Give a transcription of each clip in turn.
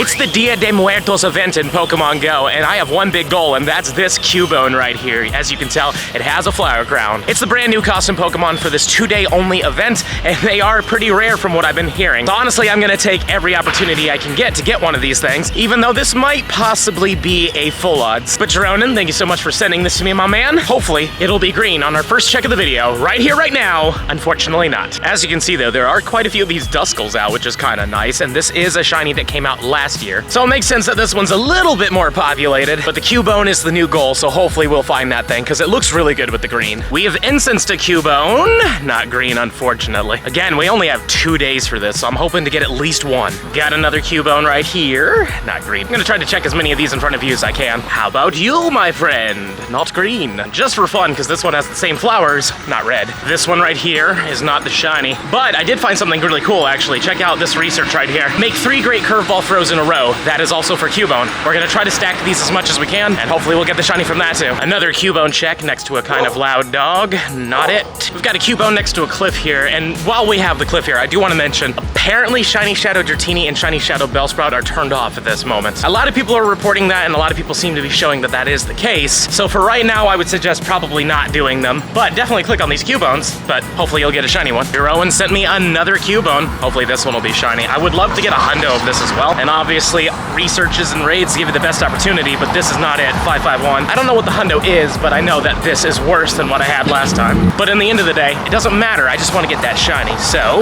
It's the Dia De Muertos event in Pokemon GO, and I have one big goal, and that's this Cubone right here. As you can tell, it has a flower crown. It's the brand new custom Pokemon for this 2-day only event, and they are pretty rare from what I've been hearing. So honestly, I'm gonna take every opportunity I can get to get one of these things, even though this might possibly be a full odds. But Jeronin, thank you so much for sending this to me, my man. Hopefully, it'll be green on our first check of the video, right here, right now. Unfortunately not. As you can see though, there are quite a few of these Duskulls out, which is kind of nice, and this is a shiny that came out last year. So it makes sense that this one's a little bit more populated, but the Cubone is the new goal, so hopefully we'll find that thing, because it looks really good with the green. We have incensed a Cubone, not green, unfortunately. Again, we only have 2 days for this, so I'm hoping to get at least one. Got another Cubone right here, not green. I'm gonna try to check as many of these in front of you as I can. How about you, my friend? Not green. Just for fun, because this one has the same flowers, not red. This one right here is not the shiny, but I did find something really cool, actually. Check out this research right here. Make 3 great curveball throws in a row. That is also for Cubone. We're gonna try to stack these as much as we can, and hopefully we'll get the shiny from that too. Another Cubone check next to a kind of loud dog. Not it. We've got a Cubone next to a cliff here, and while we have the cliff here, I do want to mention, apparently Shiny Shadow Dratini and Shiny Shadow Bellsprout are turned off at this moment. A lot of people are reporting that, and a lot of people seem to be showing that that is the case. So for right now, I would suggest probably not doing them, but definitely click on these Cubones, but hopefully you'll get a shiny one. Heroin sent me another Cubone. Hopefully this one will be shiny. I would love to get a hundo of this as well, and obviously researches and raids give you the best opportunity, but this is not it. 551. I don't know what the hundo is, but I know that this is worse than what I had last time. But in the end of the day, it doesn't matter. I just want to get that shiny. So,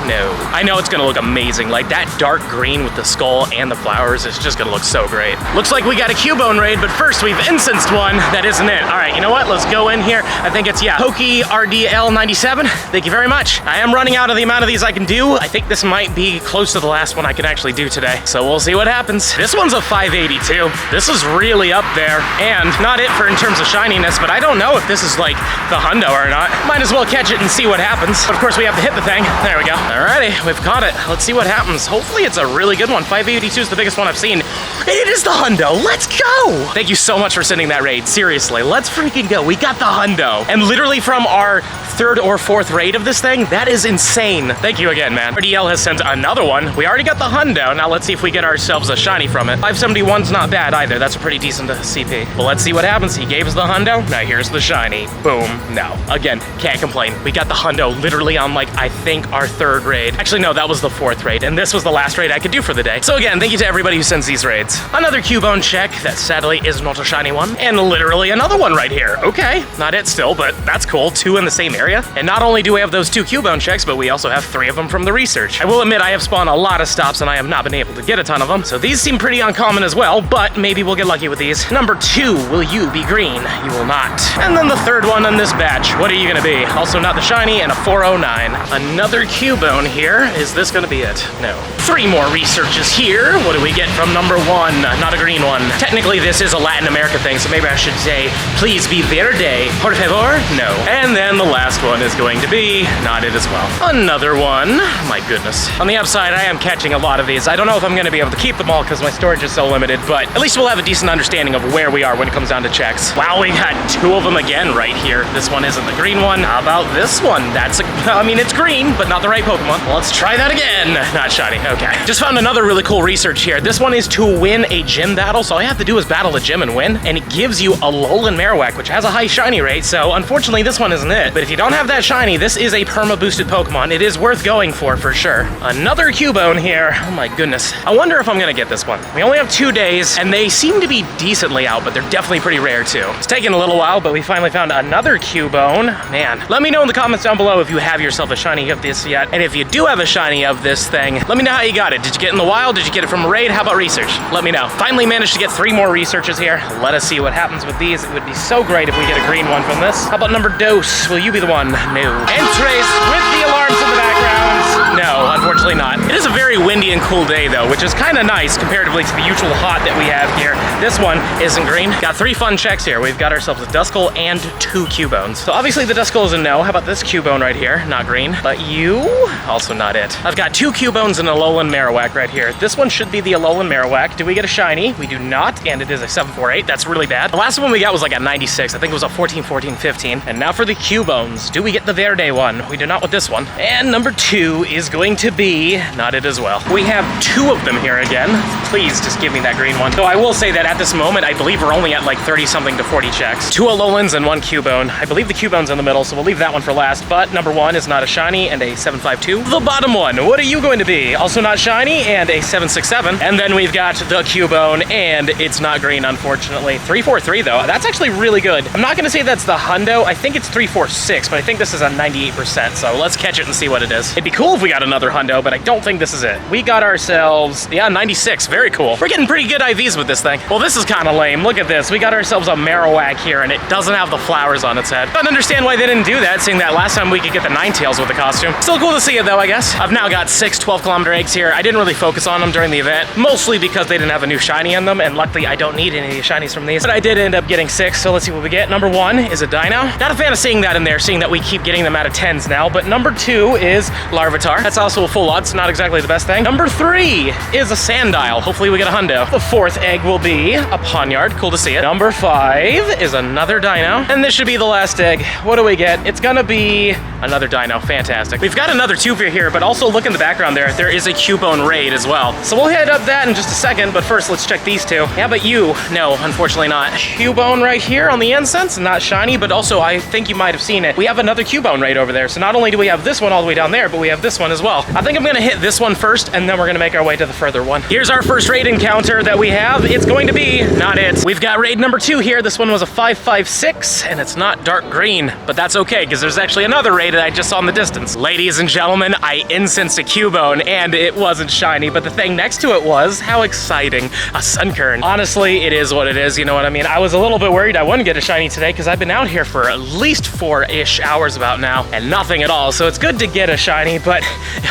no. I know it's gonna look amazing. Like that dark green with the skull and the flowers is just gonna look so great. Looks like we got a Cubone raid, but first we've incensed one. That isn't it. All right, you know what? Let's go in here. I think it's, yeah, Poke RDL 97. Thank you very much. I am running out of the amount of these I can do. I think this might be close to the last one I can actually do today. So we'll see what happens. This one's a 582. This is really up there, and not it for in terms of shininess, but I don't know if this is like the hundo or not. Might as well catch it and see what happens. Of course, we have to hit the thing. There we go. Alrighty, we've caught it. Let's see what happens. Hopefully it's a really good one. 582 is the biggest one I've seen. It is the hundo. Let's go. Thank you so much for sending that raid. Seriously, let's freaking go. We got the hundo. And literally from our 3rd or 4th raid of this thing, that is insane. Thank you again, man. RDL has sent another one. We already got the hundo. Now let's see if we get ourselves a shiny from it. 571's not bad either. That's a pretty decent CP. Well, let's see what happens. He gave us the hundo. Now here's the shiny. Boom. No. Again, can't complain. We got the hundo literally on like, I think our 3rd raid. Actually, no, that was the 4th raid, and this was the last raid I could do for the day. So again, thank you to everybody who sends these raids. Another Cubone check that sadly is not a shiny one, and literally another one right here. Okay, not it still, but that's cool. 2 in the same area. And not only do we have those 2 Cubone checks, but we also have 3 of them from the research. I will admit I have spawned a lot of stops and I have not been able to get a ton of them, so these seem pretty uncommon as well, but maybe we'll get lucky with these. Number 2, will you be green? You will not. And then the 3rd one in this batch. What are you gonna be? Also not the shiny, and a 409. Another Cubone here. Is this gonna be it? No. 3 more researches here. What do we get from number 1? Not a green one. Technically this is a Latin America thing, so maybe I should say, please be verde. Por favor? No. And then the last one is going to be not it as well. Another one. My goodness. On the upside, I am catching a lot of these. I don't know if I'm gonna be able to keep them all because my storage is so limited, but at least we'll have a decent understanding of where we are when it comes down to checks. Wow, we got 2 of them again right here. This one isn't the green one. How about this one? That's I mean, it's green, but not the right Pokemon. Well, let's try that again. Not shiny. Okay. Just found another really cool research here. This one is to win a gym battle, so all you have to do is battle a gym and win, and it gives you Alolan Marowak, which has a high shiny rate, so unfortunately this one isn't it. But if you don't have that shiny, this is a perma-boosted Pokemon. It is worth going for sure. Another Cubone here. Oh my goodness. I wonder if I'm gonna get this one. We only have 2 days, and they seem to be decently out, but they're definitely pretty rare too. It's taken a little while, but we finally found another Cubone. Man, let me know in the comments down below if you have yourself a shiny of this yet, and if you do have a shiny of this thing, let me know how you got it. Did you get it in the wild? Did you get it from a raid? How about research? Let me know. Finally managed to get 3 more researches here. Let us see what happens with these. It would be so great if we get a green one from this. How about number dose? Will you be the one? No. Entrace with the alarms in the background. No, unfortunately not. It is a very windy and cool day though, which is kind of nice comparatively to the usual hot that we have here. This one isn't green. Got 3 fun checks here. We've got ourselves a Duskull and 2 Cubones. So obviously the Duskull is a no. How about this Cubone right here? Not green. But you? Also not it. I've got 2 Cubones and a Alolan Marowak right here. This one should be the Alolan Marowak. Do we get a shiny? We do not, and it is a 748. That's really bad. The last one we got was like a 96. I think it was a 14, 14, 15. And now for the Cubones. Do we get the Verde one? We do not with this one. And number 2, 2 is going to be not it as well. We have 2 of them here again. Please just give me that green one. Though I will say that at this moment, I believe we're only at like 30 something to 40 checks. 2 Alolans and 1 Cubone. I believe the Cubone's in the middle, so we'll leave that one for last. But number 1 is not a shiny and a 752. The bottom one, what are you going to be? Also not shiny and a 767. And then we've got the Cubone and it's not green, unfortunately. 343 though, that's actually really good. I'm not gonna say that's the Hundo. I think it's 346, but I think this is a 98%. So let's catch it and see what it is. It'd be cool if we got another Hundo, but I don't think this is it. We got ourselves, yeah, 96, very cool. We're getting pretty good IVs with this thing. Well, this is kind of lame. Look at this. We got ourselves a Marowak here and it doesn't have the flowers on its head. I don't understand why they didn't do that, seeing that last time we could get the Ninetales with the costume. Still cool to see it though, I guess. I've now got 6 12-kilometer eggs here. I didn't really focus on them during the event, mostly because they didn't have a new shiny in them, and luckily I don't need any of the shinies from these, but I did end up getting 6, so let's see what we get. Number 1 is a Dino. Not a fan of seeing that in there, seeing that we keep getting them out of 10s now, but number 2 is Larvitar. That's also a full odds, not exactly the best thing. Number 3 is a Sandile. Hopefully we get a Hundo. The 4th egg will be a Pawniard. Cool to see it. Number 5 is another Dino, and this should be the last egg. What do we get? It's gonna be another Dino. Fantastic. We've got another Tuber here, but also look in the background there. There is a Cubone raid as well. So we'll head up that in just a second, but first let's check these 2. Yeah, but you, no, unfortunately not. Cubone right here on the incense, not shiny, but also I think you might have seen it. We have another Cubone raid over there. So not only do we have this one all the way down there, but we have this one as well. I think I'm gonna hit this one first, and then we're gonna make our way to the further one. Here's our first raid encounter that we have. It's going to be not it. We've got raid number 2 here. This one was a 556, and it's not dark green, but that's okay, because there's actually another raid that I just saw in the distance. Ladies and gentlemen, I incensed a Cubone, and it wasn't shiny, but the thing next to it was, how exciting, a Sunkern. Honestly, it is what it is, you know what I mean? I was a little bit worried I wouldn't get a shiny today, because I've been out here for at least 4-ish hours about now, and nothing at all, so it's good to get a shiny, but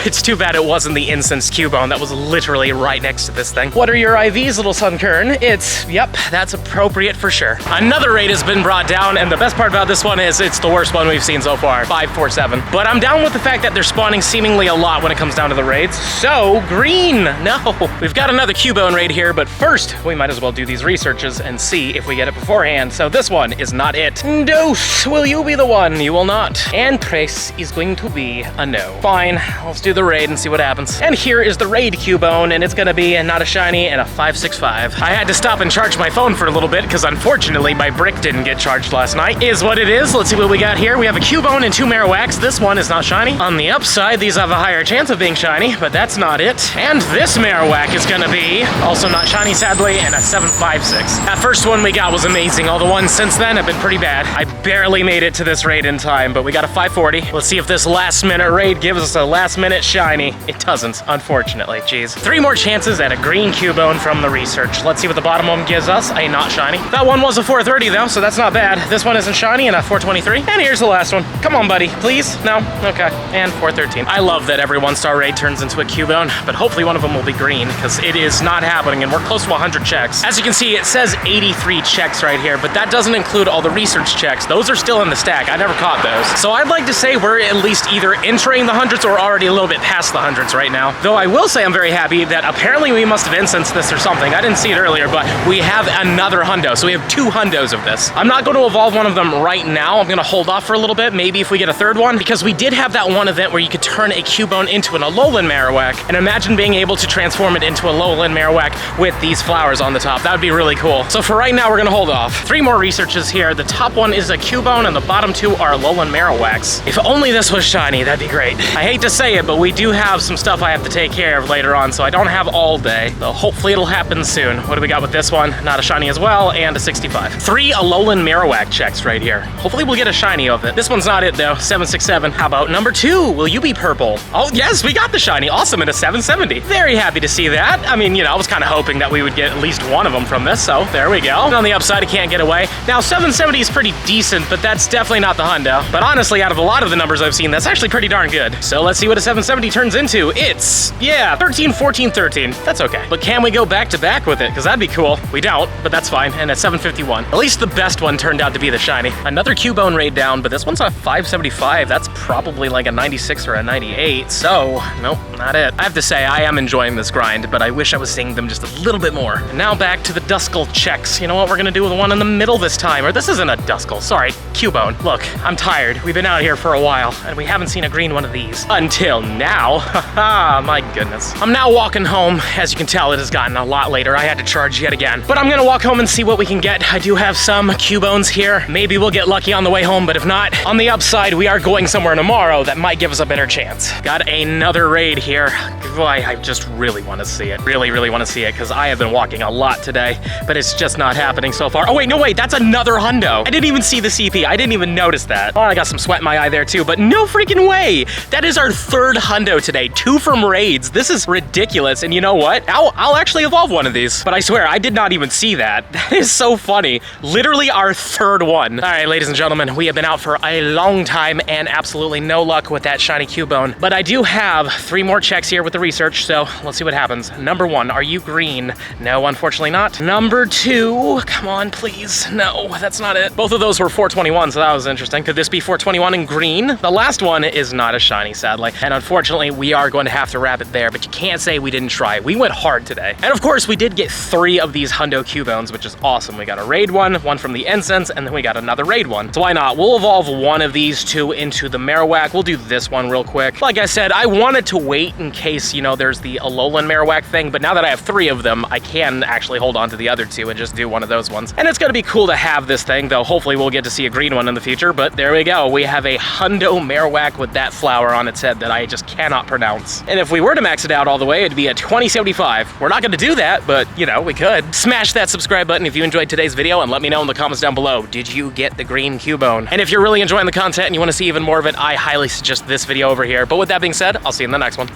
it's too bad it wasn't the incensed Cubone that was literally right next to this thing. What are your IVs, little Sunkern? It's, yep, that's appropriate for sure. Another raid has been brought down, and the best part about this one is it's the worst one we've seen so far, 547. But I'm down with the fact that they're spawning seemingly a lot when it comes down to the raids. So, green, no. We've got another Cubone raid here, but first, we might as well do these researches and see if we get it beforehand. So this one is not it. Dose, will you be the one? You will not. And Trace is going to be a no. Fine, let's do the raid and see what happens. And here is the raid Cubone, and it's gonna be a not a shiny and a 565. I had to stop and charge my phone for a little bit, because unfortunately my brick didn't get charged last night. Is what it is. Let's see what we got here. We have a Cubone and 2 Marowaks. This one is not shiny. On the upside, these have a higher chance of being shiny, but that's not it. And this Marowak is gonna be also not shiny, sadly, and a 756. That first one we got was amazing. All the ones since then have been pretty bad. I barely made it to this raid in time, but we got a 540. Let's see if this last minute raid gives us a last minute shiny. It doesn't, unfortunately. Jeez. 3 more chances at a green Cubone from the research. Let's see what the bottom one gives us. A not shiny. That one was a 430 though, so that's not bad. This one isn't shiny and a 423. And here's the last one. Come on, buddy. Please? No? Okay. And 413. I love that every 1-star raid turns into a Cubone, but hopefully one of them will be green, because it is not happening, and we're close to 100 checks. As you can see, it says 83 checks right here, but that doesn't include all the research checks. Those are still in the stack. I never caught those. So I'd like to say we're at least either entering the hundreds or already a little bit past the hundreds right now. Though I will say I'm very happy that apparently we must have incensed this or something. I didn't see it earlier, but we have another Hundo. So we have 2 Hundos of this. I'm not going to evolve one of them right now. I'm going to hold off for a little bit, maybe if we get a 3rd one, because we did have that one event where you could turn a Cubone into an Alolan Marowak, and imagine being able to transform it into a Alolan Marowak with these flowers on the top. That would be really cool. So for right now, we're going to hold off. 3 more researches here. The top one is a Cubone, and the bottom 2 are Alolan Marowaks. If only this was shiny, that'd be great. I hate to say it, but we do have some stuff I have to take care of later on, so I don't have all day. So hopefully it'll happen soon. What do we got with this one? Not a shiny as well, and a 65. 3 Alolan Marowak checks right here. Hopefully we'll get a shiny of it. This one's not it though. 767. How about number 2? Will you be purple? Oh yes, we got the shiny. Awesome, and a 770. Very happy to see that. I mean, you know, I was kind of hoping that we would get at least one of them from this, so there we go. And on the upside, it can't get away. Now 770 is pretty decent, but that's definitely not the Hundo. But honestly, out of a lot of the numbers I've seen, that's actually pretty darn good. So let's see what a 770 turns into. It's, yeah, 13, 14, 13. That's okay. But can we go back to back with it? Because that'd be cool. We don't, but that's fine. And a 751. At least the best one turned out to be the shiny. Another Cubone raid down, but this one's a 575. That's probably like a 96 or a 98. So, nope, not it. I have to say, I am enjoying this grind, but I wish I was seeing them just a little bit more. And now back to the Duskull checks. You know what? We're gonna do with the one in the middle this time. Or this isn't a Duskull, sorry, Cubone. Look, I'm tired. We've been out here for a while, and we haven't seen a green one of these. Until now. Haha, my goodness. I'm now walking home. As you can tell, it has gotten a lot later. I had to charge yet again. But I'm gonna walk home and see what we can get. I do have some Cubones here. Maybe we'll get lucky on the way home, but if not, on the upside, we are going somewhere tomorrow that might give us a better chance. Got another raid here. Boy, I just really want to see it. Really want to see it, because I have been walking a lot today, but it's just not happening so far. Oh wait, no wait, that's another hundo. I didn't even see the CP. I didn't even notice that. Oh, I got some sweat in my eye there too, but no freaking way. That is our third hundo today, 2 from raids. This is ridiculous, and you know what? I'll actually evolve one of these, but I swear, I did not even see that. That is so funny. Literally our third one. All right, ladies and gentlemen, we have been out for a long time and absolutely no luck with that shiny Cubone, but I do have 3 more checks here with the research, so let's see what happens. Number 1, are you green? No, unfortunately not. Number 2, come on, please. No, that's not it. Both of those were 421, so that was interesting. Could this be 421 in green? The last one is not a shiny, sadly, and unfortunately, we are going to have to wrap it there, but you can't say we didn't try. We went hard today. And of course, we did get 3 of these hundo Cubones, which is awesome. We got a raid one from the incense, and then we got another raid one. So why not? We'll evolve one of these 2 into the Marowak. We'll do this one real quick. Like I said, I wanted to wait in case, you know, there's the Alolan Marowak thing, but now that I have 3 of them, I can actually hold on to the other 2 and just do one of those ones. And it's gonna be cool to have this thing, though hopefully we'll get to see a green one in the future, but there we go. We have a hundo Marowak with that flower on its head that I just cannot pronounce. And if we were to max it out all the way, it'd be a 2075. We're not gonna do that, but you know, we could. Smash that subscribe button if you enjoyed today's video, and let me know in the comments down below, did you get the green Cubone? And if you're really enjoying the content and you wanna see even more of it, I highly suggest this video over here. But with that being said, I'll see you in the next one.